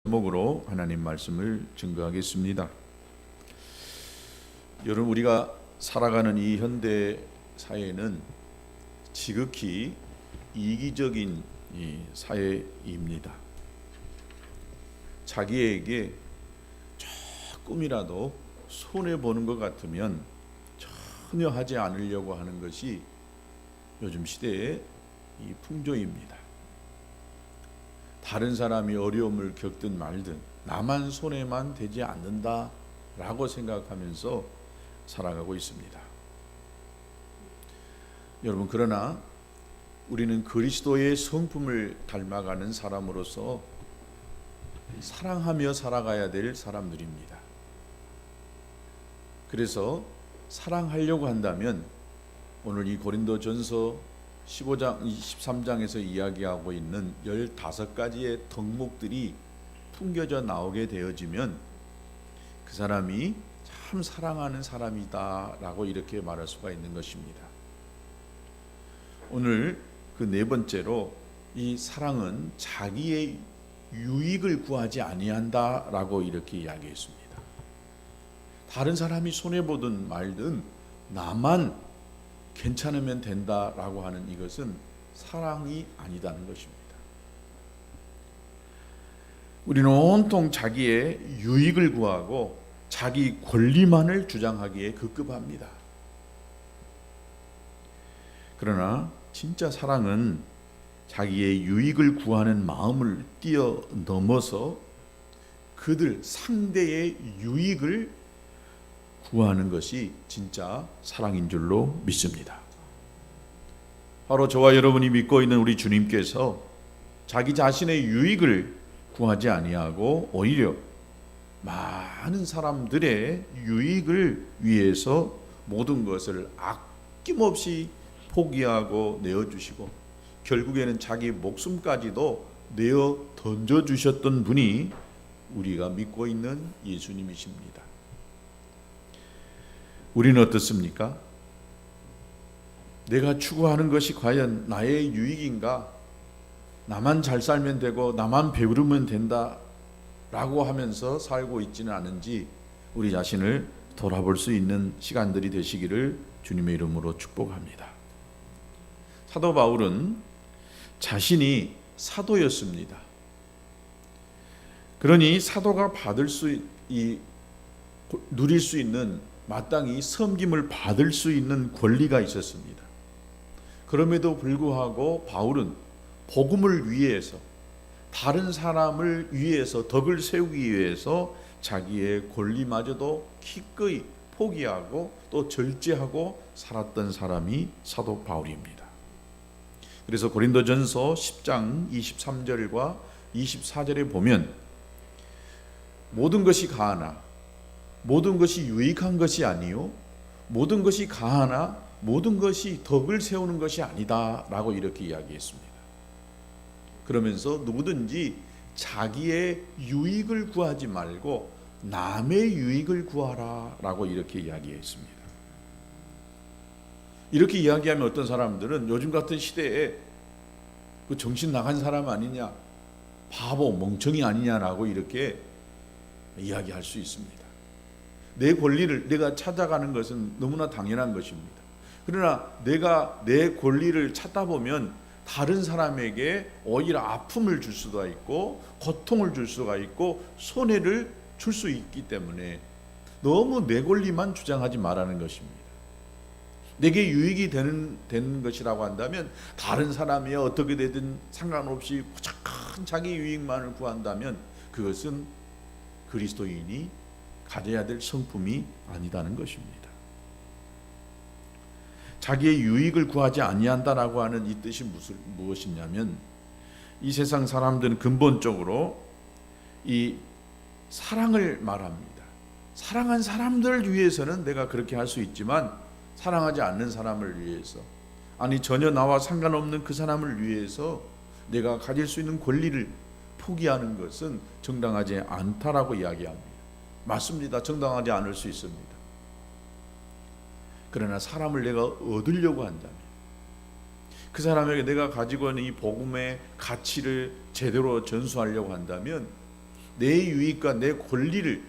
제목으로 하나님 말씀을 증거하겠습니다. 여러분, 우리가 살아가는 이 현대 사회는 지극히 이기적인 이 사회입니다. 자기에게 조금이라도 손해 보는 것 같으면 전혀 하지 않으려고 하는 것이 요즘 시대의 이 풍조입니다. 다른 사람이 어려움을 겪든 말든 나만 손해만 되지 않는다라고 생각하면서 살아가고 있습니다. 여러분, 그러나 우리는 그리스도의 성품을 닮아가는 사람으로서 사랑하며 살아가야 될 사람들입니다. 그래서 사랑하려고 한다면 오늘 이 고린도전서 15장, 23장에서 이야기하고 있는 15가지의 덕목들이 풍겨져 나오게 되어지면 그 사람이 참 사랑하는 사람이다 라고 이렇게 말할 수가 있는 것입니다. 오늘 그 네 번째로 이 사랑은 자기의 유익을 구하지 아니한다 라고 이렇게 이야기했습니다. 다른 사람이 손해보든 말든 나만 괜찮으면 된다라고 하는 이것은 사랑이 아니다는 것입니다. 우리는 온통 자기의 유익을 구하고 자기 권리만을 주장하기에 급급합니다. 그러나 진짜 사랑은 자기의 유익을 구하는 마음을 뛰어넘어서 그들 상대의 유익을 구하는 것이 진짜 사랑인 줄로 믿습니다. 바로 저와 여러분이 믿고 있는 우리 주님께서 자기 자신의 유익을 구하지 아니하고 오히려 많은 사람들의 유익을 위해서 모든 것을 아낌없이 포기하고 내어주시고 결국에는 자기 목숨까지도 내어 던져주셨던 분이 우리가 믿고 있는 예수님이십니다. 우리는 어떻습니까? 내가 추구하는 것이 과연 나의 유익인가? 나만 잘 살면 되고 나만 배부르면 된다 라고 하면서 살고 있지는 않은지 우리 자신을 돌아볼 수 있는 시간들이 되시기를 주님의 이름으로 축복합니다. 사도 바울은 자신이 사도였습니다. 그러니 사도가 누릴 수 있는 마땅히 섬김을 받을 수 있는 권리가 있었습니다. 그럼에도 불구하고 바울은 복음을 위해서 다른 사람을 위해서 덕을 세우기 위해서 자기의 권리마저도 기꺼이 포기하고 또 절제하고 살았던 사람이 사도 바울입니다. 그래서 고린도전서 10장 23절과 24절에 보면 모든 것이 가하나 모든 것이 유익한 것이 아니요 모든 것이 가하나 모든 것이 덕을 세우는 것이 아니다 라고 이렇게 이야기했습니다. 그러면서 누구든지 자기의 유익을 구하지 말고 남의 유익을 구하라 라고 이렇게 이야기했습니다. 이렇게 이야기하면 어떤 사람들은 요즘 같은 시대에 그 정신 나간 사람 아니냐, 바보 멍청이 아니냐라고 이렇게 이야기할 수 있습니다. 내 권리를 내가 찾아가는 것은 너무나 당연한 것입니다. 그러나 내가 내 권리를 찾다 보면 다른 사람에게 오히려 아픔을 줄 수가 있고 고통을 줄 수가 있고 손해를 줄 수 있기 때문에 너무 내 권리만 주장하지 말라는 것입니다. 내게 유익이 되는 것이라고 한다면 다른 사람이 어떻게 되든 상관없이 무조건 자기 유익만을 구한다면 그것은 그리스도인이 가져야 될 성품이 아니다는 것입니다. 자기의 유익을 구하지 아니한다라고 하는 이 뜻이 무엇이냐면 이 세상 사람들은 근본적으로 이 사랑을 말합니다. 사랑한 사람들을 위해서는 내가 그렇게 할 수 있지만 사랑하지 않는 사람을 위해서, 아니 전혀 나와 상관없는 그 사람을 위해서 내가 가질 수 있는 권리를 포기하는 것은 정당하지 않다라고 이야기합니다. 맞습니다. 정당하지 않을 수 있습니다. 그러나 사람을 내가 얻으려고 한다면, 그 사람에게 내가 가지고 있는 이 복음의 가치를 제대로 전수하려고 한다면 내 유익과 내 권리를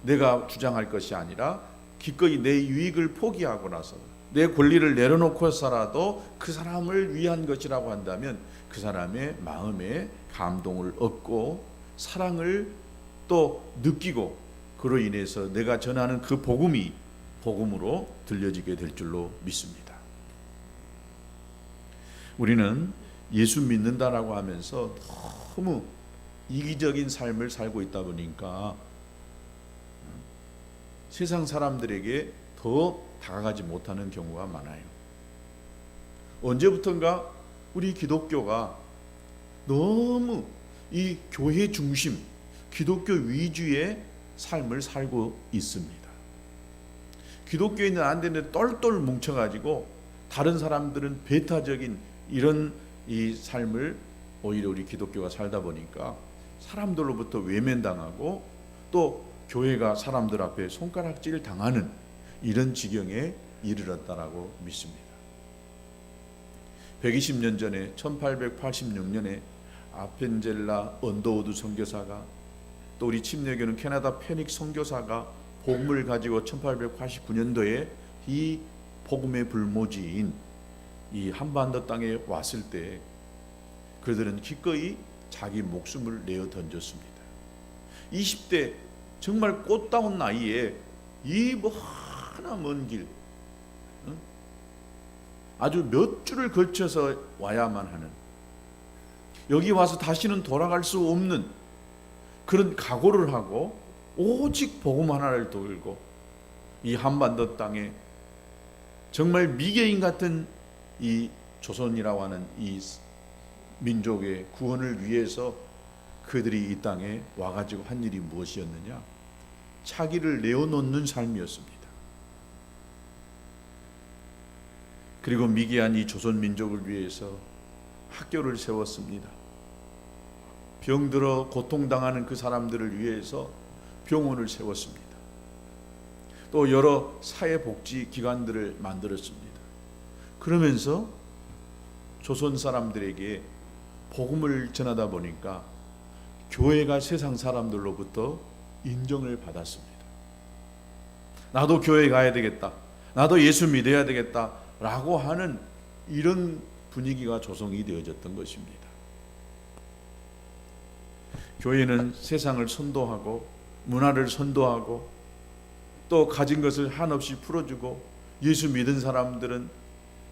내가 주장할 것이 아니라 기꺼이 내 유익을 포기하고 나서 내 권리를 내려놓고서라도 그 사람을 위한 것이라고 한다면 그 사람의 마음에 감동을 얻고 사랑을 또 느끼고 그로 인해서 내가 전하는 그 복음이 복음으로 들려지게 될 줄로 믿습니다. 우리는 예수 믿는다라고 하면서 너무 이기적인 삶을 살고 있다 보니까 세상 사람들에게 더 다가가지 못하는 경우가 많아요. 언제부턴가 우리 기독교가 너무 이 교회 중심, 기독교 위주의 삶을 살고 있습니다. 기독교인은 안 되는데 똘똘 뭉쳐가지고 다른 사람들은 배타적인 이런 이 삶을 오히려 우리 기독교가 살다 보니까 사람들로부터 외면당하고 또 교회가 사람들 앞에 손가락질 당하는 이런 지경에 이르렀다라고 믿습니다. 120년 전에 1886년에 아펜젤라 언더우드 선교사가 또 우리 침례교는 캐나다 페닉 선교사가 복음을 가지고 1889년도에 이 복음의 불모지인 이 한반도 땅에 왔을 때 그들은 기꺼이 자기 목숨을 내어 던졌습니다. 20대 정말 꽃다운 나이에 이 하나 먼 길, 아주 몇 주를 걸쳐서 와야만 하는, 여기 와서 다시는 돌아갈 수 없는 그런 각오를 하고 오직 복음 하나를 들고 이 한반도 땅에 정말 미개인 같은 이 조선이라고 하는 이 민족의 구원을 위해서 그들이 이 땅에 와가지고 한 일이 무엇이었느냐? 자기를 내어놓는 삶이었습니다. 그리고 미개한 이 조선 민족을 위해서 학교를 세웠습니다. 병들어 고통당하는 그 사람들을 위해서 병원을 세웠습니다. 또 여러 사회복지 기관들을 만들었습니다. 그러면서 조선 사람들에게 복음을 전하다 보니까 교회가 세상 사람들로부터 인정을 받았습니다. 나도 교회 가야 되겠다, 나도 예수 믿어야 되겠다 라고 하는 이런 분위기가 조성이 되어졌던 것입니다. 교회는 세상을 선도하고 문화를 선도하고 또 가진 것을 한없이 풀어주고 예수 믿은 사람들은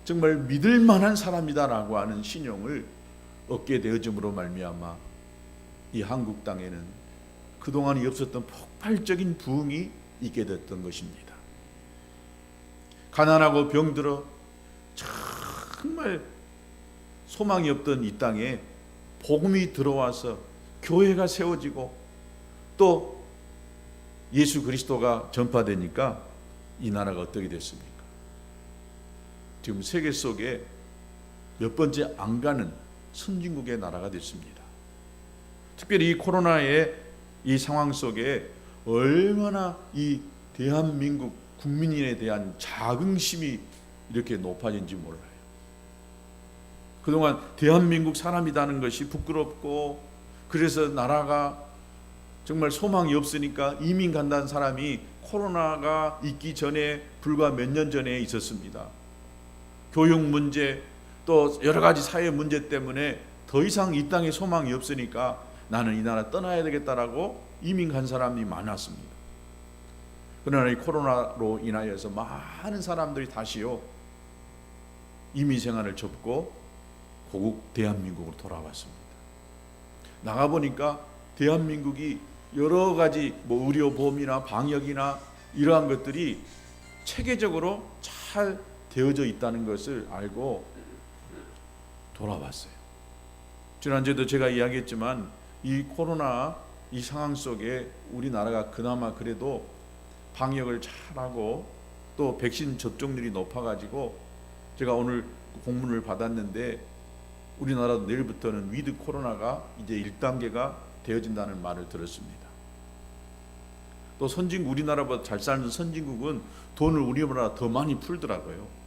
정말 믿을 만한 사람이다라고 하는 신용을 얻게 되어짐으로 말미암아 이 한국 땅에는 그동안이 없었던 폭발적인 부흥이 있게 됐던 것입니다. 가난하고 병들어 정말 소망이 없던 이 땅에 복음이 들어와서 교회가 세워지고 또 예수 그리스도가 전파되니까 이 나라가 어떻게 됐습니까? 지금 세계 속에 몇 번째 안 가는 선진국의 나라가 됐습니다. 특별히 이 코로나의 이 상황 속에 얼마나 이 대한민국 국민에 대한 자긍심이 이렇게 높아진지 몰라요. 그동안 대한민국 사람이라는 것이 부끄럽고 그래서 나라가 정말 소망이 없으니까 이민 간다는 사람이 코로나가 있기 전에 불과 몇 년 전에 있었습니다. 교육 문제 또 여러 가지 사회 문제 때문에 더 이상 이 땅에 소망이 없으니까 나는 이 나라 떠나야 되겠다라고 이민 간 사람이 많았습니다. 그러나 이 코로나로 인하여서 많은 사람들이 다시요 이민 생활을 접고 고국 대한민국으로 돌아왔습니다. 나가보니까 대한민국이 여러 가지 의료보험이나 방역이나 이러한 것들이 체계적으로 잘 되어져 있다는 것을 알고 돌아왔어요. 지난주에도 제가 이야기했지만 이 코로나 이 상황 속에 우리나라가 그나마 그래도 방역을 잘하고 또 백신 접종률이 높아가지고 제가 오늘 공문을 받았는데 우리나라도 내일부터는 위드 코로나가 이제 1단계가 되어진다는 말을 들었습니다. 또 선진국 우리나라보다 잘 사는 선진국은 돈을 우리보다 더 많이 풀더라고요.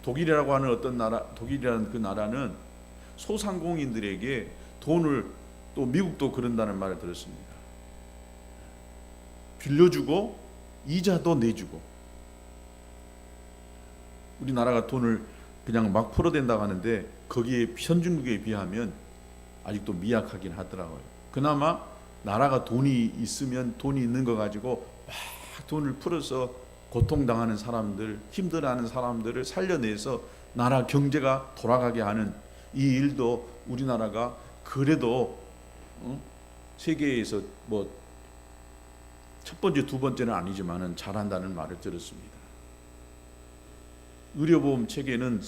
독일이라고 하는 어떤 나라, 독일이라는 그 나라는 소상공인들에게 돈을 또 미국도 그런다는 말을 들었습니다. 빌려주고 이자도 내주고. 우리나라가 돈을 그냥 막 풀어댄다고 하는데 거기에 선진국에 비하면 아직도 미약하긴 하더라고요. 그나마 나라가 돈이 있으면 돈이 있는 거 가지고 막 돈을 풀어서 고통당하는 사람들, 힘들어하는 사람들을 살려내서 나라 경제가 돌아가게 하는 이 일도 우리나라가 그래도 세계에서 뭐 첫 번째, 두 번째는 아니지만은 잘한다는 말을 들었습니다. 의료보험 체계는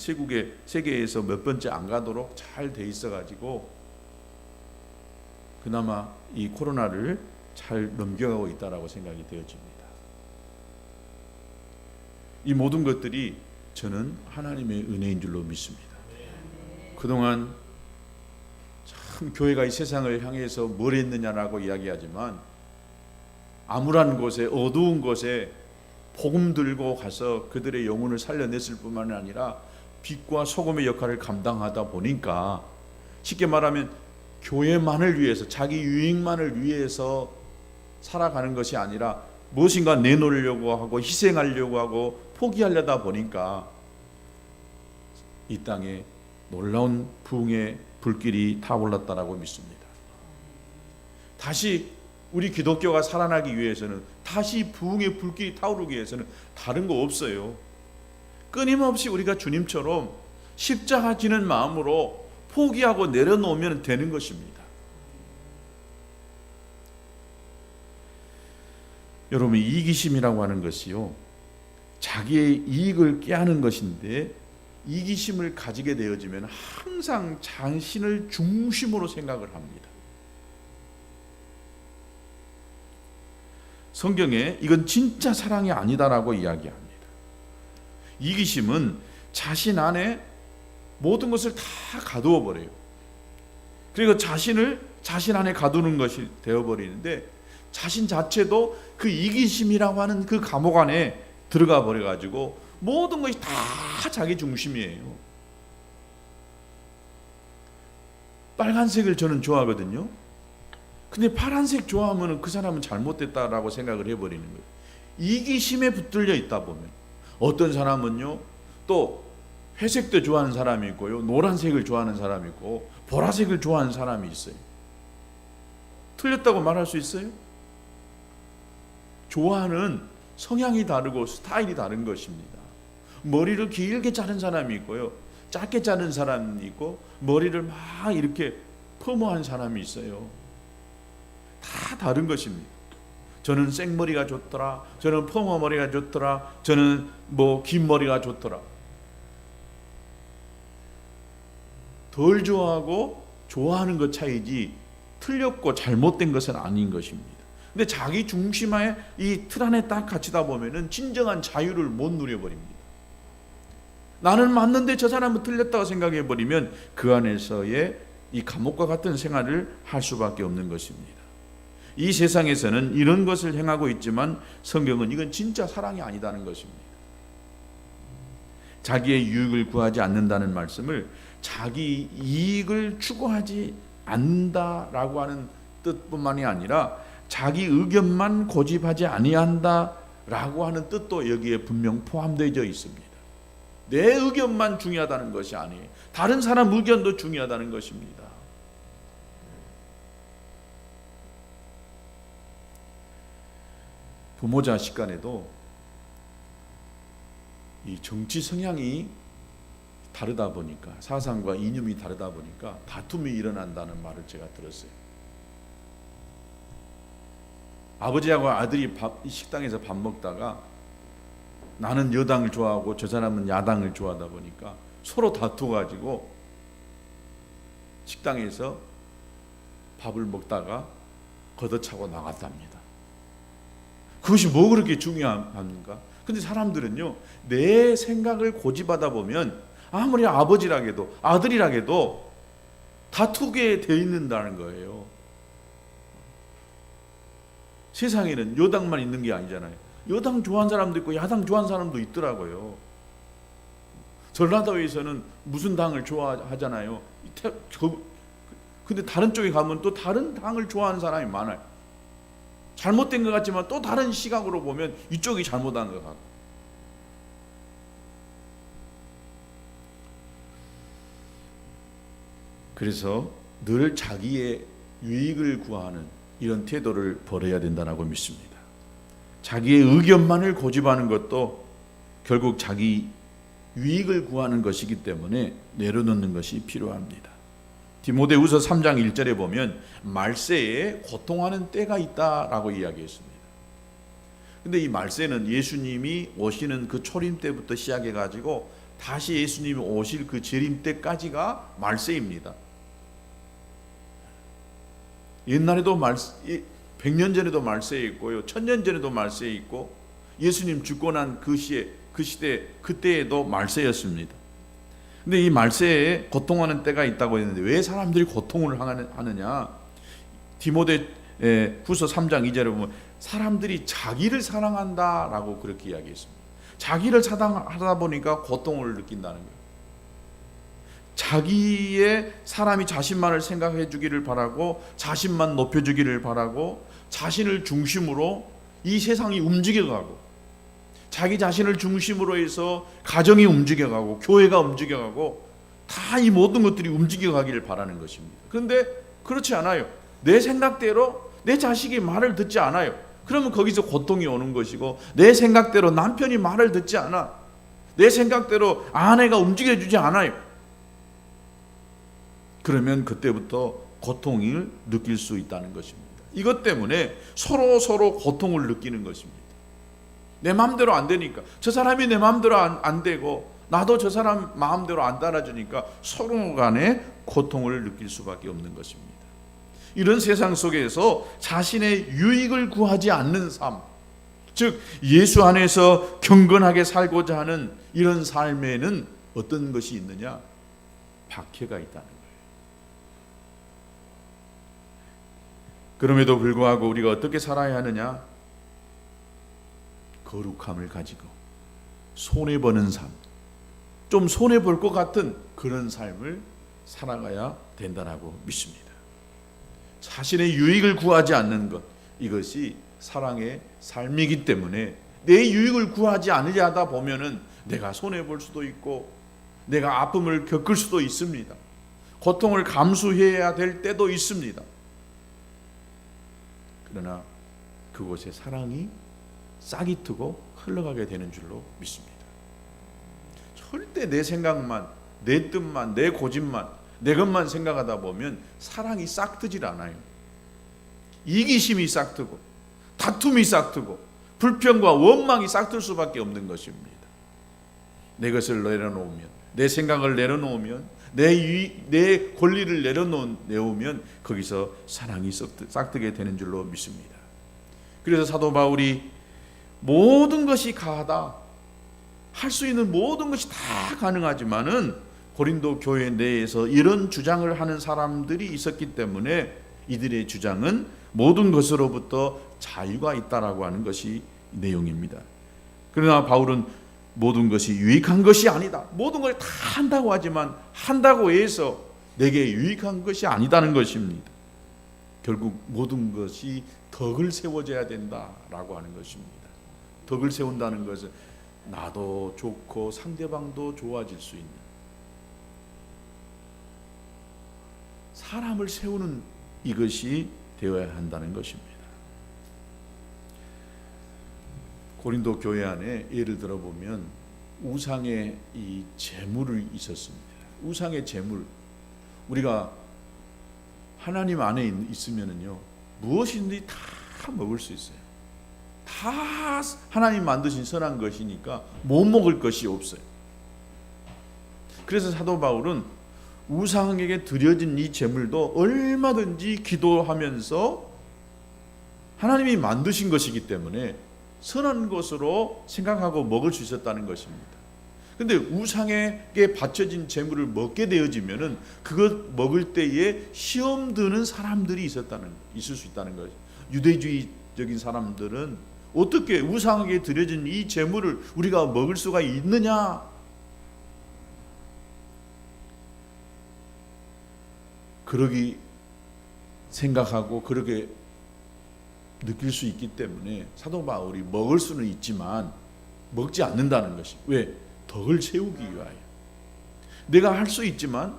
세계에서 몇 번째 안 가도록 잘 돼 있어가지고 그나마 이 코로나를 잘 넘겨가고 있다라고 생각이 되어집니다. 이 모든 것들이 저는 하나님의 은혜인 줄로 믿습니다. 그동안 참 교회가 이 세상을 향해서 뭘 했느냐라고 이야기하지만 암울한 곳에, 어두운 곳에 복음 들고 가서 그들의 영혼을 살려냈을 뿐만 아니라 빛과 소금의 역할을 감당하다 보니까 쉽게 말하면 교회만을 위해서, 자기 유익만을 위해서 살아가는 것이 아니라 무엇인가 내놓으려고 하고 희생하려고 하고 포기하려다 보니까 이 땅에 놀라운 부흥의 불길이 타올랐다라고 믿습니다. 다시 우리 기독교가 살아나기 위해서는, 다시 부흥의 불길이 타오르기 위해서는 다른 거 없어요. 끊임없이 우리가 주님처럼 십자가 지는 마음으로 포기하고 내려놓으면 되는 것입니다. 여러분, 이기심이라고 하는 것이요, 자기의 이익을 꾀하는 것인데 이기심을 가지게 되어지면 항상 자신을 중심으로 생각을 합니다. 성경에 이건 진짜 사랑이 아니다라고 이야기합니다. 이기심은 자신 안에 모든 것을 다 가두어 버려요. 그리고 자신을 자신 안에 가두는 것이 되어버리는데 자신 자체도 그 이기심이라고 하는 그 감옥 안에 들어가 버려가지고 모든 것이 다 자기 중심이에요. 빨간색을 저는 좋아하거든요. 근데 파란색 좋아하면 그 사람은 잘못됐다라고 생각을 해버리는 거예요. 이기심에 붙들려 있다 보면 어떤 사람은요 또 회색도 좋아하는 사람이 있고요, 노란색을 좋아하는 사람이 있고 보라색을 좋아하는 사람이 있어요. 틀렸다고 말할 수 있어요? 좋아하는 성향이 다르고 스타일이 다른 것입니다. 머리를 길게 자른 사람이 있고요, 짧게 자른 사람이 있고 머리를 막 이렇게 퍼머한 사람이 있어요. 다 다른 것입니다. 저는 생머리가 좋더라, 저는 퍼머머리가 좋더라, 저는 뭐 긴 머리가 좋더라. 덜 좋아하고 좋아하는 것 차이지 틀렸고 잘못된 것은 아닌 것입니다. 근데 자기 중심하에 이 틀 안에 딱 갇히다 보면은 진정한 자유를 못 누려버립니다. 나는 맞는데 저 사람은 틀렸다고 생각해 버리면 그 안에서의 이 감옥과 같은 생활을 할 수밖에 없는 것입니다. 이 세상에서는 이런 것을 행하고 있지만 성경은 이건 진짜 사랑이 아니다는 것입니다. 자기의 유익을 구하지 않는다는 말씀을 자기 이익을 추구하지 않는다라고 하는 뜻뿐만이 아니라 자기 의견만 고집하지 아니한다라고 하는 뜻도 여기에 분명 포함되어 있습니다. 내 의견만 중요하다는 것이 아니에요. 다른 사람 의견도 중요하다는 것입니다. 부모 자식 간에도 이 정치 성향이 다르다 보니까, 사상과 이념이 다르다 보니까 다툼이 일어난다는 말을 제가 들었어요. 아버지하고 아들이 식당에서 밥 먹다가 나는 여당을 좋아하고 저 사람은 야당을 좋아하다 보니까 서로 다투어가지고 식당에서 밥을 먹다가 걷어차고 나갔답니다. 그것이 뭐 그렇게 중요합니까? 근데 사람들은요, 내 생각을 고집하다 보면 아무리 아버지라게도 아들이라게도 다투게 돼 있는다는 거예요. 세상에는 여당만 있는 게 아니잖아요. 여당 좋아하는 사람도 있고 야당 좋아하는 사람도 있더라고요. 전라도에서는 무슨 당을 좋아하잖아요. 그 근데 다른 쪽에 가면 또 다른 당을 좋아하는 사람이 많아요. 잘못된 것 같지만 또 다른 시각으로 보면 이쪽이 잘못한 것 같고. 그래서 늘 자기의 유익을 구하는 이런 태도를 버려야 된다고 믿습니다. 자기의 의견만을 고집하는 것도 결국 자기 유익을 구하는 것이기 때문에 내려놓는 것이 필요합니다. 디모데후서 3장 1절에 보면 말세에 고통하는 때가 있다라고 이야기했습니다. 근데 이 말세는 예수님이 오시는 그 초림 때부터 시작해 가지고 다시 예수님이 오실 그 재림 때까지가 말세입니다. 옛날에도 100년 전에도 말세에 있고요, 1000년 전에도 말세에 있고, 예수님 죽고 난 그 시대 그때에도 말세였습니다. 근데 이 말세에 고통하는 때가 있다고 했는데 왜 사람들이 고통을 하느냐? 디모데 후서 3장 2절에 보면 사람들이 자기를 사랑한다라고 그렇게 이야기했습니다. 자기를 사랑하다 보니까 고통을 느낀다는 거예요. 자기의 사람이 자신만을 생각해 주기를 바라고 자신만 높여주기를 바라고 자신을 중심으로 이 세상이 움직여가고, 자기 자신을 중심으로 해서 가정이 움직여가고 교회가 움직여가고 다 이 모든 것들이 움직여가기를 바라는 것입니다. 그런데 그렇지 않아요. 내 생각대로 내 자식이 말을 듣지 않아요. 그러면 거기서 고통이 오는 것이고, 내 생각대로 남편이 말을 듣지 않아, 내 생각대로 아내가 움직여주지 않아요. 그러면 그때부터 고통을 느낄 수 있다는 것입니다. 이것 때문에 서로 고통을 느끼는 것입니다. 내 마음대로 안 되니까, 저 사람이 내 마음대로 안 되고 나도 저 사람 마음대로 안 따라주니까 서로 간에 고통을 느낄 수밖에 없는 것입니다. 이런 세상 속에서 자신의 유익을 구하지 않는 삶, 즉 예수 안에서 경건하게 살고자 하는 이런 삶에는 어떤 것이 있느냐? 박해가 있다는 거예요. 그럼에도 불구하고 우리가 어떻게 살아야 하느냐? 거룩함을 가지고 손해보는 삶, 좀 손해볼 것 같은 그런 삶을 살아가야 된다고 믿습니다. 자신의 유익을 구하지 않는 것, 이것이 사랑의 삶이기 때문에 내 유익을 구하지 않으려 하다 보면은 내가 손해볼 수도 있고 내가 아픔을 겪을 수도 있습니다. 고통을 감수해야 될 때도 있습니다. 그러나 그곳에 사랑이 싹이 트고 흘러가게 되는 줄로 믿습니다. 절대 내 생각만, 내 뜻만, 내 고집만, 내 것만 생각하다 보면 사랑이 싹 트질 않아요. 이기심이 싹 트고 다툼이 싹 트고 불평과 원망이 싹 틀 수밖에 없는 것입니다. 내 것을 내려놓으면, 내 생각을 내려놓으면, 내 권리를 내려놓으면 거기서 사랑이 싹트게 되는 줄로 믿습니다. 그래서 사도 바울이 모든 것이 가하다, 할 수 있는 모든 것이 다 가능하지만은 고린도 교회 내에서 이런 주장을 하는 사람들이 있었기 때문에 이들의 주장은 모든 것으로부터 자유가 있다라고 하는 것이 내용입니다. 그러나 바울은 모든 것이 유익한 것이 아니다, 모든 걸 다 한다고 하지만 한다고 해서 내게 유익한 것이 아니다는 것입니다. 결국 모든 것이 덕을 세워져야 된다라고 하는 것입니다. 덕을 세운다는 것은 나도 좋고 상대방도 좋아질 수 있는, 사람을 세우는 이것이 되어야 한다는 것입니다. 고린도 교회 안에 예를 들어보면 우상의 이 제물이 있었습니다. 우상의 제물, 우리가 하나님 안에 있으면은요 무엇이든지 다 먹을 수 있어요. 다 하나님 만드신 선한 것이니까 못 먹을 것이 없어요. 그래서 사도 바울은 우상에게 드려진 이 제물도 얼마든지 기도하면서 하나님이 만드신 것이기 때문에 선한 것으로 생각하고 먹을 수 있었다는 것입니다. 근데 우상에게 바쳐진 제물을 먹게 되어지면은 그것 먹을 때에 시험 드는 사람들이 있을 수 있다는 거죠. 유대주의적인 사람들은 어떻게 우상에게 드려진 이 제물을 우리가 먹을 수가 있느냐? 생각하고 그렇게 느낄 수 있기 때문에 사도 바울이 먹을 수는 있지만 먹지 않는다는 것이 왜? 덕을 채우기 위하여. 내가 할 수 있지만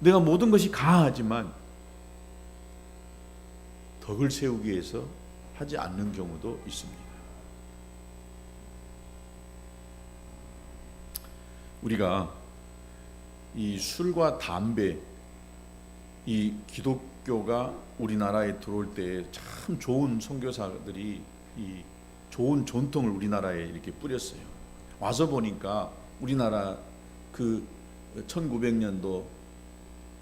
내가 모든 것이 가하지만 덕을 세우기 위해서 하지 않는 경우도 있습니다. 우리가 이 술과 담배, 이 기독교가 우리나라에 들어올 때 참 좋은 선교사들이 이 좋은 전통을 우리나라에 이렇게 뿌렸어요. 와서 보니까 우리나라 그 1900년도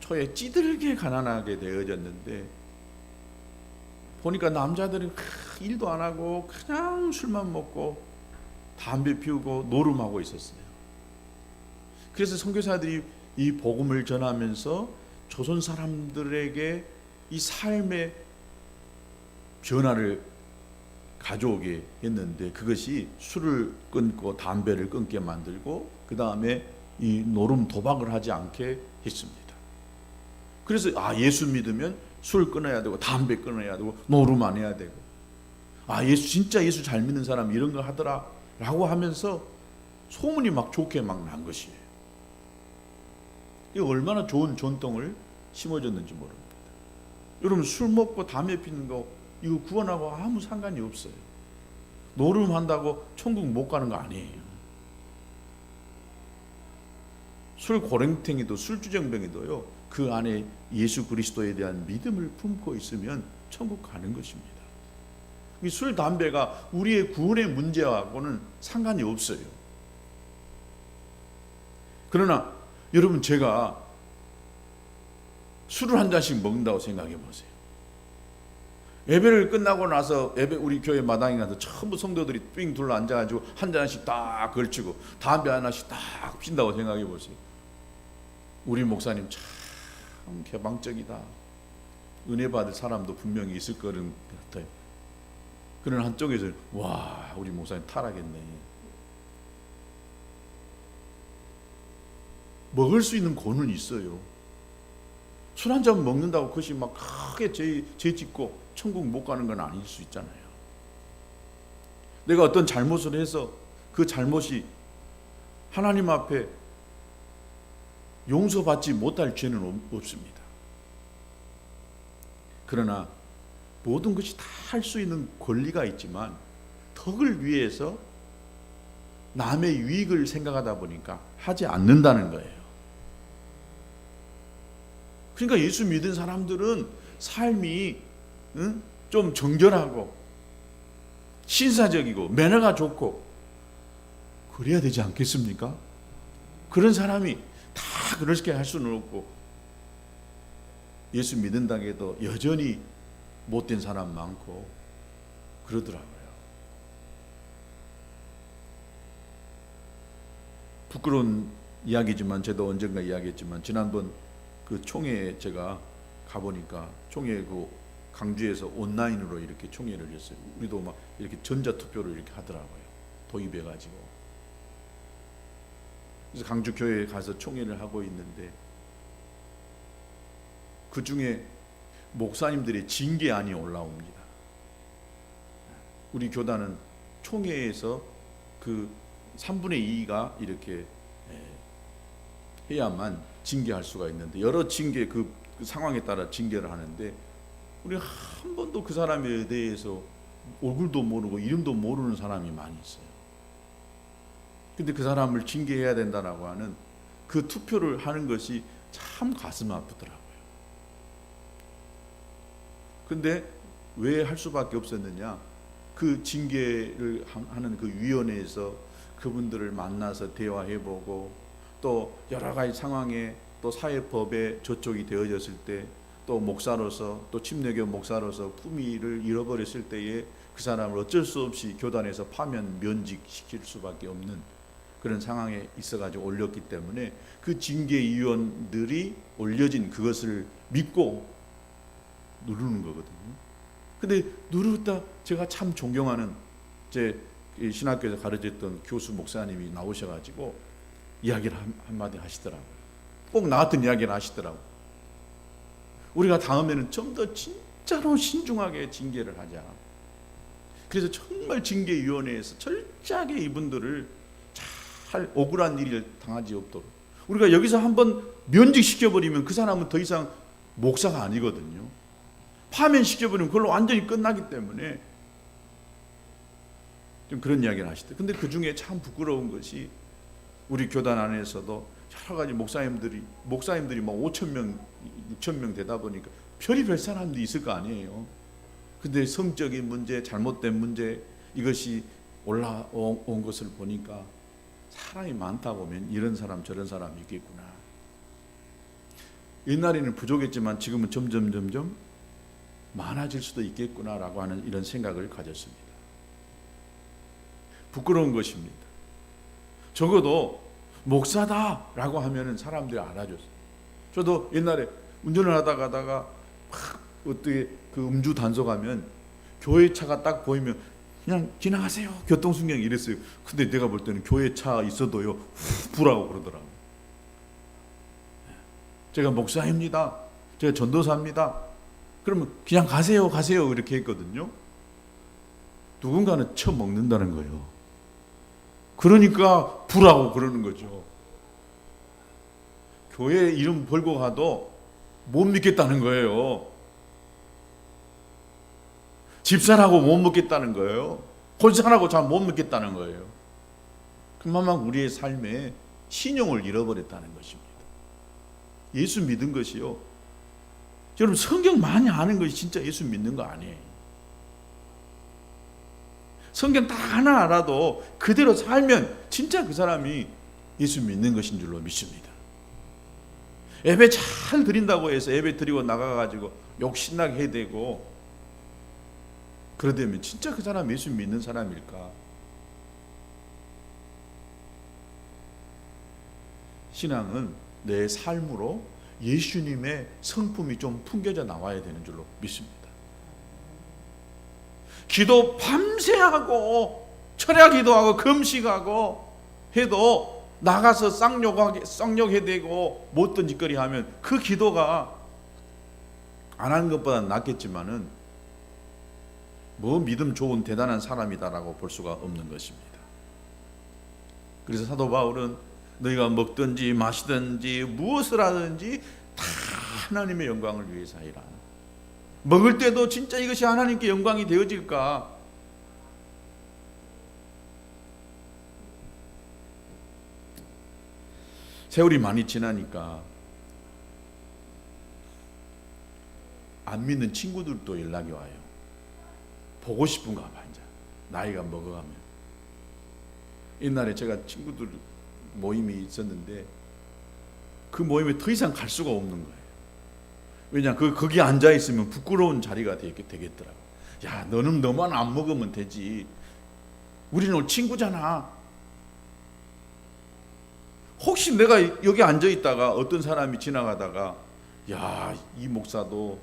초에 찌들게 가난하게 되어졌는데 보니까 남자들은 일도 안 하고 그냥 술만 먹고 담배 피우고 노름하고 있었어요. 그래서 선교사들이 이 복음을 전하면서 조선 사람들에게 이 삶의 변화를 가져오게 했는데 그것이 술을 끊고 담배를 끊게 만들고 그 다음에 이 노름 도박을 하지 않게 했습니다. 그래서 예수 믿으면 술 끊어야 되고 담배 끊어야 되고 노름 안 해야 되고 진짜 예수 잘 믿는 사람 이런 거 하더라 라고 하면서 소문이 막 좋게 막 난 것이에요. 이 얼마나 좋은 전통을 심어줬는지 모릅니다. 여러분 술 먹고 담배 피는 거 이거 구원하고 아무 상관이 없어요. 노름한다고 천국 못 가는 거 아니에요. 술 고랭탱이도 술주정뱅이도요 그 안에 예수 그리스도에 대한 믿음을 품고 있으면 천국 가는 것입니다. 이 술 담배가 우리의 구원의 문제하고는 상관이 없어요. 그러나 여러분 제가 술을 한 잔씩 먹는다고 생각해 보세요. 예배를 끝나고 나서 우리 교회 마당에 가서 전부 성도들이 삥 둘러 앉아가지고 한 잔씩 딱 걸치고 담배 하나씩 딱 핀다고 생각해 보세요. 우리 목사님 참 개방적이다. 은혜 받을 사람도 분명히 있을 거는 같아요. 그런 한쪽에서 와 우리 목사님 타락했네. 먹을 수 있는 권은 있어요. 술 한 잔 먹는다고 그것이 막 크게 죄 짓고 천국 못 가는 건 아닐 수 있잖아요. 내가 어떤 잘못을 해서 그 잘못이 하나님 앞에 용서받지 못할 죄는 없습니다. 그러나 모든 것이 다 할 수 있는 권리가 있지만 덕을 위해서 남의 유익을 생각하다 보니까 하지 않는다는 거예요. 그러니까 예수 믿은 사람들은 삶이 좀 정결하고 신사적이고 매너가 좋고 그래야 되지 않겠습니까? 그런 사람이 다 그렇게 할 수는 없고 예수 믿는다고 여전히 못된 사람 많고 그러더라고요. 부끄러운 이야기지만 저도 언젠가 이야기했지만 지난번 그 총회에 제가 가보니까 총회 그 강주에서 온라인으로 이렇게 총회를 했어요. 우리도 막 이렇게 전자투표를 이렇게 하더라고요. 도입해가지고. 그래서 강주 교회에 가서 총회를 하고 있는데 그 중에 목사님들의 징계안이 올라옵니다. 우리 교단은 총회에서 그 3분의 2가 이렇게 해야만 징계할 수가 있는데 여러 징계 그 상황에 따라 징계를 하는데 우리 한 번도 그 사람에 대해서 얼굴도 모르고 이름도 모르는 사람이 많이 있어요. 근데 그 사람을 징계해야 된다라고 하는 그 투표를 하는 것이 참 가슴 아프더라고요. 근데 왜 할 수밖에 없었느냐? 그 징계를 하는 그 위원회에서 그분들을 만나서 대화해보고 또 여러 가지 상황에 또 사회법에 저촉이 되어졌을 때 또 목사로서 또 침례교 목사로서 품위를 잃어버렸을 때에 그 사람을 어쩔 수 없이 교단에서 파면 면직시킬 수밖에 없는 그런 상황에 있어가지고 올렸기 때문에 그 징계위원들이 올려진 그것을 믿고 누르는 거거든요. 근데 누르다 제가 참 존경하는 제 신학교에서 가르쳤던 교수 목사님이 나오셔가지고 이야기를 한마디 하시더라고요. 꼭 나 같은 이야기를 하시더라고요. 우리가 다음에는 좀 더 진짜로 신중하게 징계를 하자. 그래서 정말 징계위원회에서 철저하게 이분들을 잘 억울한 일을 당하지 없도록, 우리가 여기서 한번 면직시켜버리면 그 사람은 더 이상 목사가 아니거든요. 파면시켜버리면 그걸로 완전히 끝나기 때문에 좀 그런 이야기를 하시더라고요. 근데 그 중에 참 부끄러운 것이 우리 교단 안에서도 여러 가지 목사님들이 뭐 5,000명, 6,000명 되다 보니까 별의별 사람도 있을 거 아니에요. 근데 성적인 문제, 잘못된 문제, 이것이 올라온 것을 보니까 사람이 많다 보면 이런 사람 저런 사람이 있겠구나. 옛날에는 부족했지만 지금은 점점 많아질 수도 있겠구나라고 하는 이런 생각을 가졌습니다. 부끄러운 것입니다. 적어도 목사다라고 하면은 사람들이 알아줬어요. 저도 옛날에 운전을 하다가 막 어떻게 그 음주 단속하면 교회 차가 딱 보이면 그냥 지나가세요. 교통순경 이랬어요. 근데 내가 볼 때는 교회 차 있어도요 후 부라고 그러더라고요. 제가 목사입니다. 제가 전도사입니다. 그러면 그냥 가세요 이렇게 했거든요. 누군가는 쳐먹는다는 거예요. 그러니까 부라고 그러는 거죠. 교회 이름 걸고 가도 못 믿겠다는 거예요. 집사라고 못 믿겠다는 거예요. 혼사라고 잘 못 믿겠다는 거예요. 그만큼 우리의 삶에 신용을 잃어버렸다는 것입니다. 예수 믿은 것이요, 여러분 성경 많이 아는 것이 진짜 예수 믿는 거 아니에요. 성경 다 하나 알아도 그대로 살면 진짜 그 사람이 예수 믿는 것인 줄로 믿습니다. 예배 잘 드린다고 해서 예배 드리고 나가가지고 욕 신나게 해야 되고 그러다면 진짜 그 사람 예수 믿는 사람일까? 신앙은 내 삶으로 예수님의 성품이 좀 풍겨져 나와야 되는 줄로 믿습니다. 기도 밤새 하고 철야 기도하고 금식하고 해도 나가서 쌍욕해대고 못된 짓거리 하면 그 기도가 안 하는 것보다 낫겠지만은 뭐 믿음 좋은 대단한 사람이다라고 볼 수가 없는 것입니다. 그래서 사도 바울은 너희가 먹든지 마시든지 무엇을 하든지 다 하나님의 영광을 위해서 하리라. 먹을 때도 진짜 이것이 하나님께 영광이 되어질까? 세월이 많이 지나니까 안 믿는 친구들도 연락이 와요. 보고 싶은가 봐. 이제 나이가 먹어가면. 옛날에 제가 친구들 모임이 있었는데 그 모임에 더 이상 갈 수가 없는 거예요. 왜냐, 거기 앉아 있으면 부끄러운 자리가 되겠더라고. 야, 너는 너만 안 먹으면 되지. 우리는 친구잖아. 혹시 내가 여기 앉아 있다가 어떤 사람이 지나가다가 야, 이 목사도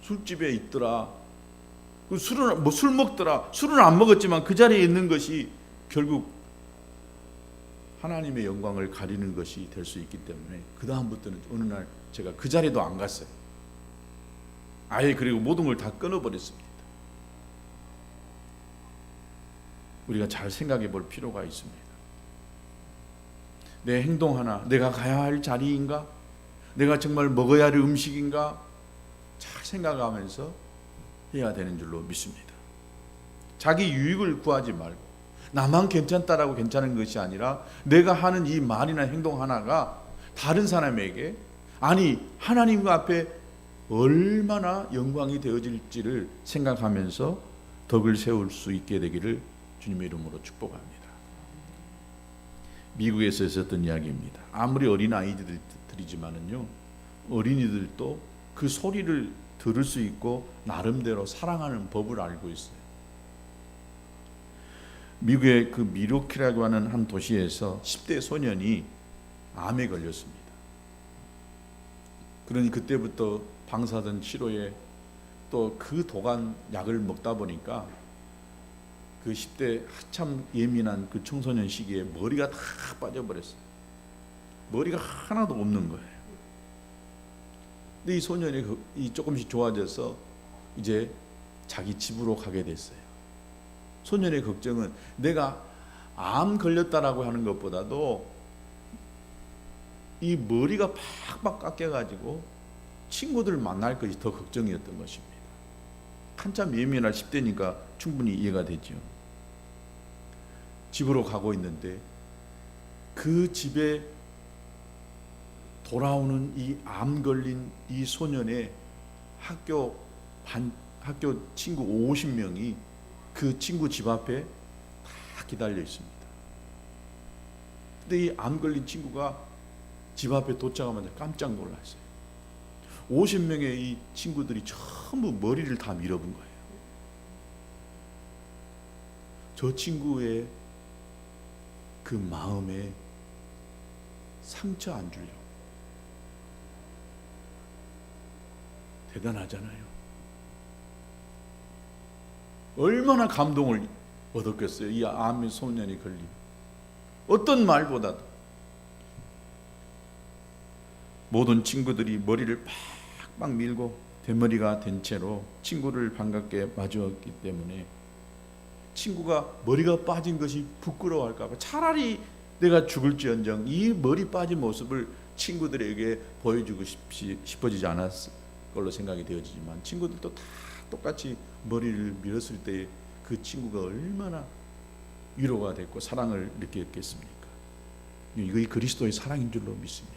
술집에 있더라. 그 술은 술 먹더라. 술은 안 먹었지만 그 자리에 있는 것이 결국 하나님의 영광을 가리는 것이 될 수 있기 때문에 그 다음부터는 어느 날 제가 그 자리도 안 갔어요. 아예 그리고 모든 걸 다 끊어버렸습니다. 우리가 잘 생각해 볼 필요가 있습니다. 내 행동 하나, 내가 가야 할 자리인가? 내가 정말 먹어야 할 음식인가? 잘 생각하면서 해야 되는 줄로 믿습니다. 자기 유익을 구하지 말고 나만 괜찮다라고 괜찮은 것이 아니라 내가 하는 이 말이나 행동 하나가 다른 사람에게, 아니 하나님 앞에 얼마나 영광이 되어질지를 생각하면서 덕을 세울 수 있게 되기를 주님의 이름으로 축복합니다. 미국에서 있었던 이야기입니다. 아무리 어린아이들이지만은요, 어린이들도 그 소리를 들을 수 있고 나름대로 사랑하는 법을 알고 있어요. 미국의 그 미루키라고 하는 한 도시에서 10대 소년이 암에 걸렸습니다. 그러니 그때부터 방사선 치료에 또 그 독한 약을 먹다 보니까 그 10대 한참 예민한 그 청소년 시기에 머리가 다 빠져버렸어요. 머리가 하나도 없는 거예요. 근데 이 소년이 조금씩 좋아져서 이제 자기 집으로 가게 됐어요. 소년의 걱정은 내가 암 걸렸다라고 하는 것보다도 이 머리가 팍팍 깎여가지고 친구들을 만날 것이 더 걱정이었던 것입니다. 한참 예민할 10대니까 충분히 이해가 되죠. 집으로 가고 있는데 그 집에 돌아오는 이 암 걸린 이 소년의 학교 친구 50명이 그 친구 집 앞에 다 기다려 있습니다. 근데 이 암 걸린 친구가 집 앞에 도착하면서 깜짝 놀랐어요. 50명의 이 친구들이 전부 머리를 다 밀어본 거예요. 저 친구의 그 마음에 상처 안 주려고. 대단하잖아요. 얼마나 감동을 얻었겠어요. 이 암의 소년이 걸린 어떤 말보다도 모든 친구들이 머리를 팍팍 밀고 대머리가 된 채로 친구를 반갑게 맞이했기 때문에 친구가 머리가 빠진 것이 부끄러워할까 봐 차라리 내가 죽을지언정 이 머리 빠진 모습을 친구들에게 보여주고 싶어지지 않았을 걸로 생각이 되어지지만 친구들도 다 똑같이 머리를 밀었을 때 그 친구가 얼마나 위로가 됐고 사랑을 느꼈겠습니까? 이것이 그리스도의 사랑인 줄로 믿습니다.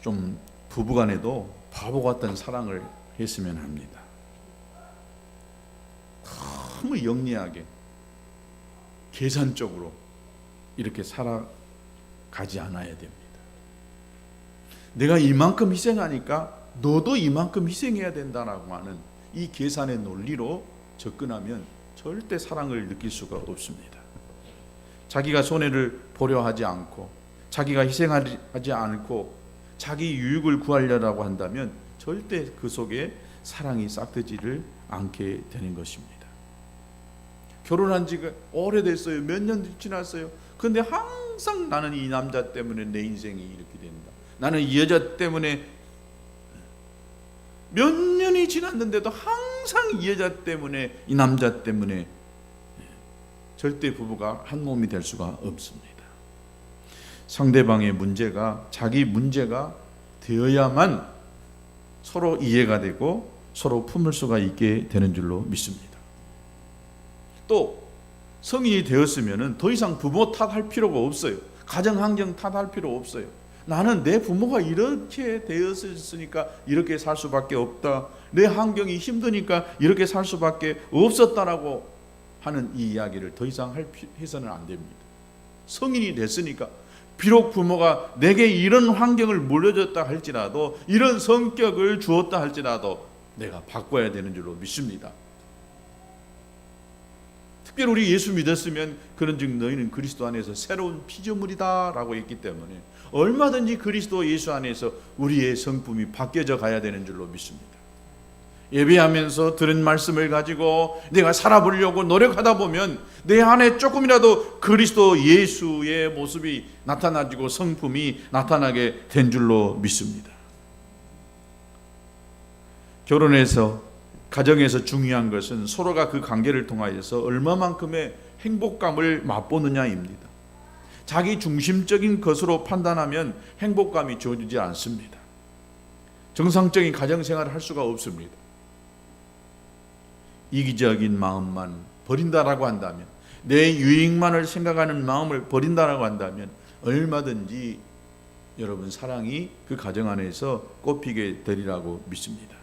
좀 부부간에도 바보 같은 사랑을 했으면 합니다. 너무 영리하게 계산적으로 이렇게 살아가지 않아야 됩니다. 내가 이만큼 희생하니까 너도 이만큼 희생해야 된다라고 하는 이 계산의 논리로 접근하면 절대 사랑을 느낄 수가 없습니다. 자기가 손해를 보려 하지 않고 자기가 희생하지 않고 자기 유익을 구하려고 한다면 절대 그 속에 사랑이 싹트지를 않게 되는 것입니다. 결혼한 지가 오래됐어요. 몇 년 지났어요. 그런데 항상 나는 이 남자 때문에 내 인생이 이렇게 된다. 나는 이 여자 때문에 몇 년이 지났는데도 항상 이 여자 때문에 이 남자 때문에 절대 부부가 한 몸이 될 수가 없습니다. 상대방의 문제가 자기 문제가 되어야만 서로 이해가 되고 서로 품을 수가 있게 되는 줄로 믿습니다. 또 성인이 되었으면 더 이상 부모 탓할 필요가 없어요. 가정 환경 탓할 필요 없어요. 나는 내 부모가 이렇게 되었으니까 이렇게 살 수밖에 없다. 내 환경이 힘드니까 이렇게 살 수밖에 없었다라고 하는 이 이야기를 더 이상 해서는 안 됩니다. 성인이 됐으니까 비록 부모가 내게 이런 환경을 물려줬다 할지라도 이런 성격을 주었다 할지라도 내가 바꿔야 되는 줄로 믿습니다. 특별히 우리 예수 믿었으면 그런즉 너희는 그리스도 안에서 새로운 피조물이다 라고 했기 때문에 얼마든지 그리스도 예수 안에서 우리의 성품이 바뀌어져 가야 되는 줄로 믿습니다. 예배하면서 들은 말씀을 가지고 내가 살아보려고 노력하다 보면 내 안에 조금이라도 그리스도 예수의 모습이 나타나지고 성품이 나타나게 된 줄로 믿습니다. 결혼해서 가정에서 중요한 것은 서로가 그 관계를 통하여서 얼마만큼의 행복감을 맛보느냐입니다. 자기 중심적인 것으로 판단하면 행복감이 주어지지 않습니다. 정상적인 가정생활을 할 수가 없습니다. 이기적인 마음만 버린다라고 한다면, 내 유익만을 생각하는 마음을 버린다라고 한다면 얼마든지 여러분 사랑이 그 가정 안에서 꽃피게 되리라고 믿습니다.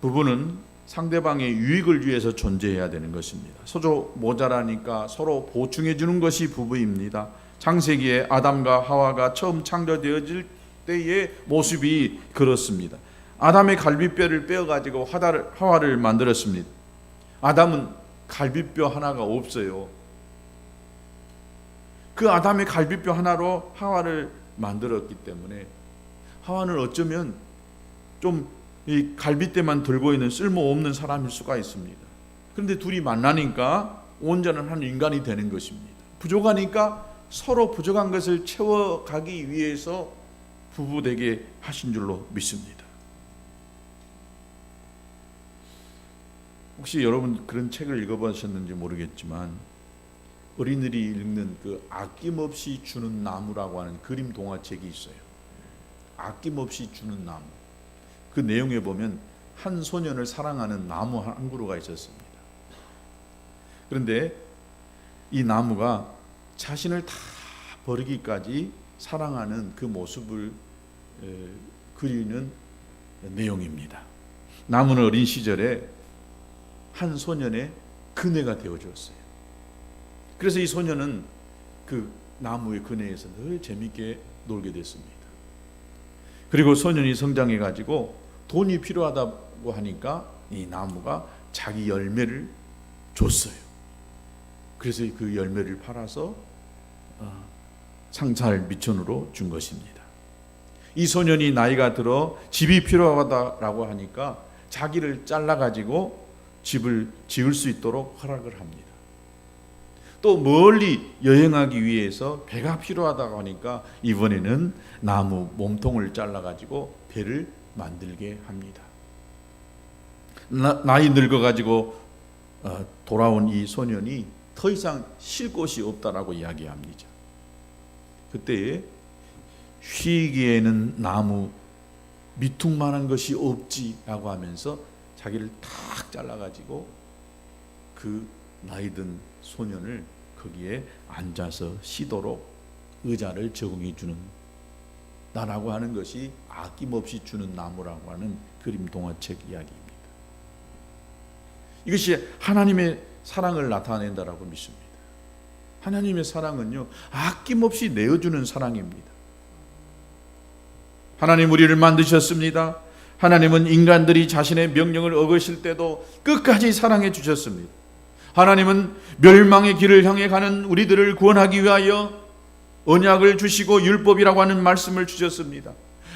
부부는 상대방의 유익을 위해서 존재해야 되는 것입니다. 서로 모자라니까 서로 보충해 주는 것이 부부입니다. 창세기에 아담과 하와가 처음 창조되어질 때의 모습이 그렇습니다. 아담의 갈비뼈를 빼어가지고 하와를 만들었습니다. 아담은 갈비뼈 하나가 없어요. 그 아담의 갈비뼈 하나로 하와를 만들었기 때문에 하와는 어쩌면 좀 이 갈비뼈만 들고 있는 쓸모없는 사람일 수가 있습니다. 그런데 둘이 만나니까 온전한 한 인간이 되는 것입니다. 부족하니까 서로 부족한 것을 채워가기 위해서 부부되게 하신 줄로 믿습니다. 혹시 여러분 그런 책을 읽어보셨는지 모르겠지만 어린이들이 읽는 그 아낌없이 주는 나무라고 하는 그림 동화책이 있어요. 아낌없이 주는 나무. 그 내용에 보면 한 소년을 사랑하는 나무 한 그루가 있었습니다. 그런데 이 나무가 자신을 다 버리기까지 사랑하는 그 모습을 그리는 내용입니다. 나무는 어린 시절에 한 소년의 그네가 되어주었어요. 그래서 이 소년은 그 나무의 그네에서 늘 재밌게 놀게 됐습니다. 그리고 소년이 성장해 가지고 돈이 필요하다고 하니까 이 나무가 자기 열매를 줬어요. 그래서 그 열매를 팔아서 상살 미천으로 준 것입니다. 이 소년이 나이가 들어 집이 필요하다라고 하니까 자기를 잘라 가지고 집을 지을 수 있도록 허락을 합니다. 또 멀리 여행하기 위해서 배가 필요하다고 하니까 이번에는 나무 몸통을 잘라 가지고 배를 만들게 합니다. 나이 늙어 가지고 돌아온 이 소년이 더 이상 쉴 곳이 없다라고 이야기합니다. 그때 쉬기에는 나무 밑둥만한 것이 없지라고 하면서 자기를 탁 잘라가지고 그 나이든 소년을 거기에 앉아서 쉬도록 의자를 제공해 주는 나라고 하는 것이 아낌없이 주는 나무라고 하는 그림 동화책 이야기입니다. 이것이 하나님의 사랑을 나타낸다라고 믿습니다. 하나님의 사랑은요, 아낌없이 내어주는 사랑입니다. 하나님 우리를 만드셨습니다. 하나님은 인간들이 자신의 명령을 어기실 때도 끝까지 사랑해 주셨습니다. 하나님은 멸망의 길을 향해 가는 우리들을 구원하기 위하여 언약을 주시고 율법이라고 하는 말씀을 주셨습니다.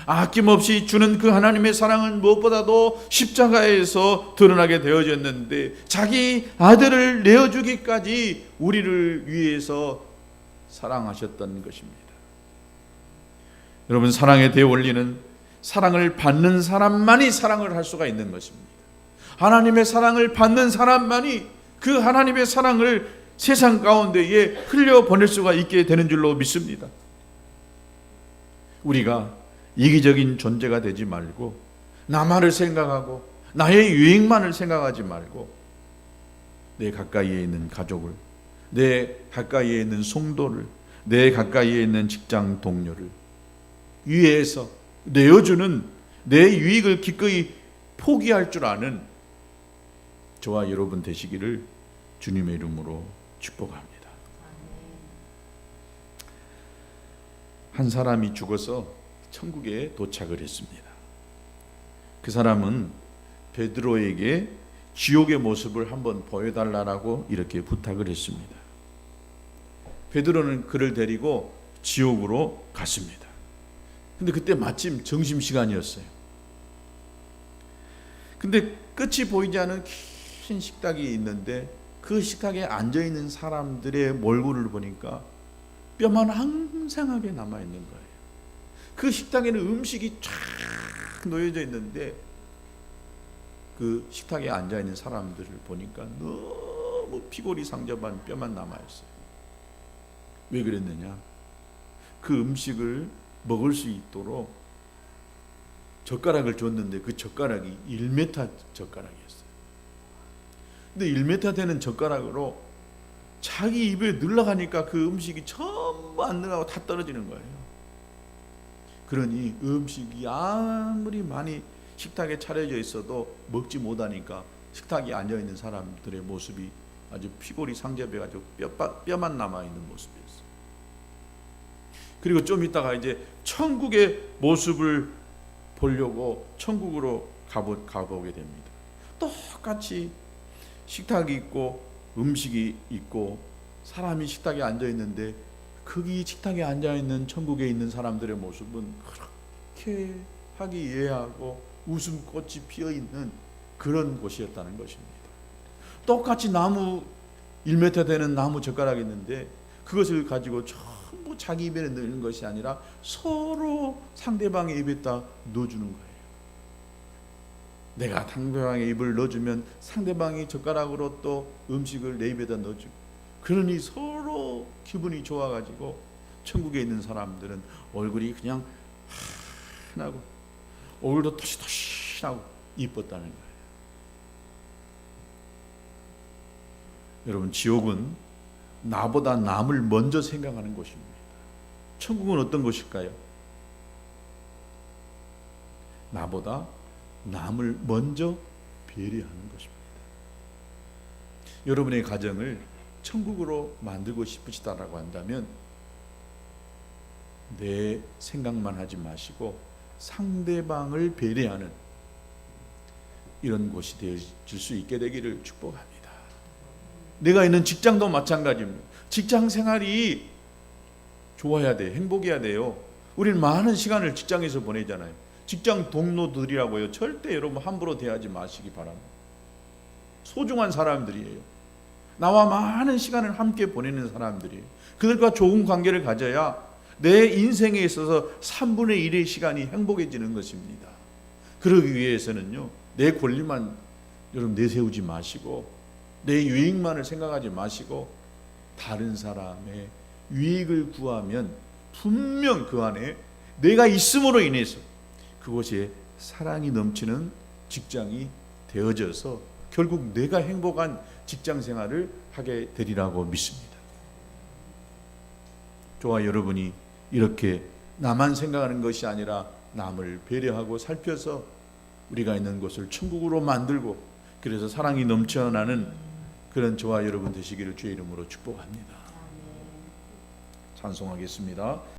아낌없이 주는 그 하나님의 사랑은 무엇보다도 십자가에서 드러나게 되어졌는데 자기 아들을 내어주기까지 우리를 위해서 사랑하셨던 것입니다. 여러분, 사랑의 대원리는 사랑을 받는 사람만이 사랑을 할 수가 있는 것입니다. 하나님의 사랑을 받는 사람만이 그 하나님의 사랑을 세상 가운데에 흘려보낼 수가 있게 되는 줄로 믿습니다. 우리가 이기적인 존재가 되지 말고 나만을 생각하고 나의 유익만을 생각하지 말고 내 가까이에 있는 가족을, 내 가까이에 있는 성도를, 내 가까이에 있는 직장 동료를 위해서 내어주는 내 유익을 기꺼이 포기할 줄 아는 저와 여러분 되시기를 주님의 이름으로 축복합니다. 한 사람이 죽어서 천국에 도착을 했습니다. 그 사람은 베드로에게 지옥의 모습을 한번 보여달라고 이렇게 부탁을 했습니다. 베드로는 그를 데리고 지옥으로 갔습니다. 근데 그때 마침 점심시간이었어요. 근데 끝이 보이지 않은 긴 식탁이 있는데 그 식탁에 앉아있는 사람들의 몰골을 보니까 뼈만 항상하게 남아있는 거예요. 그 식탁에는 음식이 쫙 놓여져 있는데 그 식탁에 앉아있는 사람들을 보니까 너무 피골이 상접한 뼈만 남아있어요. 왜 그랬느냐? 그 음식을 먹을 수 있도록 젓가락을 줬는데 그 젓가락이 1m 젓가락이었어요. 근데 1m 되는 젓가락으로 자기 입에 늘어가니까 그 음식이 전부 안 들어가고 다 떨어지는 거예요. 그러니 음식이 아무리 많이 식탁에 차려져 있어도 먹지 못하니까 식탁에 앉아있는 사람들의 모습이 아주 피골이 상접해가지고 뼈만 남아있는 모습이었어요. 그리고 좀 있다가 이제 천국의 모습을 보려고 천국으로 가보게 됩니다. 똑같이 식탁이 있고 음식이 있고 사람이 식탁에 앉아있는데 거기 식탁에 앉아있는 천국에 있는 사람들의 모습은 그렇게 화기애애하고 웃음꽃이 피어있는 그런 곳이었다는 것입니다. 똑같이 나무 1m 되는 나무 젓가락이 있는데 그것을 가지고 전부 자기 입에 넣는 것이 아니라 서로 상대방의 입에다 넣어주는 거예요. 내가 상대방의 입을 넣어주면 상대방이 젓가락으로 또 음식을 내 입에다 넣어주고, 그러니 서로 기분이 좋아가지고 천국에 있는 사람들은 얼굴이 그냥 환하고 얼굴도 토시토시하고 이뻤다는 거예요. 여러분, 지옥은 나보다 남을 먼저 생각하는 곳입니다. 천국은 어떤 곳일까요? 나보다 남을 먼저 배려하는 것입니다. 여러분의 가정을 천국으로 만들고 싶으시다라고 한다면 내 생각만 하지 마시고 상대방을 배려하는 이런 곳이 되어질 수 있게 되기를 축복합니다. 내가 있는 직장도 마찬가지입니다. 직장 생활이 좋아야 돼, 행복해야 돼요. 우리는 많은 시간을 직장에서 보내잖아요. 직장 동료들이라고요, 절대 여러분 함부로 대하지 마시기 바랍니다. 소중한 사람들이에요. 나와 많은 시간을 함께 보내는 사람들이에요. 그들과 좋은 관계를 가져야 내 인생에 있어서 3분의 1의 시간이 행복해지는 것입니다. 그러기 위해서는요, 내 권리만 여러분 내세우지 마시고 내 유익만을 생각하지 마시고 다른 사람의 유익을 구하면 분명 그 안에 내가 있음으로 인해서 그곳에 사랑이 넘치는 직장이 되어져서 결국 내가 행복한 직장 생활을 하게 되리라고 믿습니다. 저와 여러분이 이렇게 나만 생각하는 것이 아니라 남을 배려하고 살펴서 우리가 있는 곳을 천국으로 만들고, 그래서 사랑이 넘쳐나는 그런 저와 여러분 되시기를 주의 이름으로 축복합니다. 찬송하겠습니다.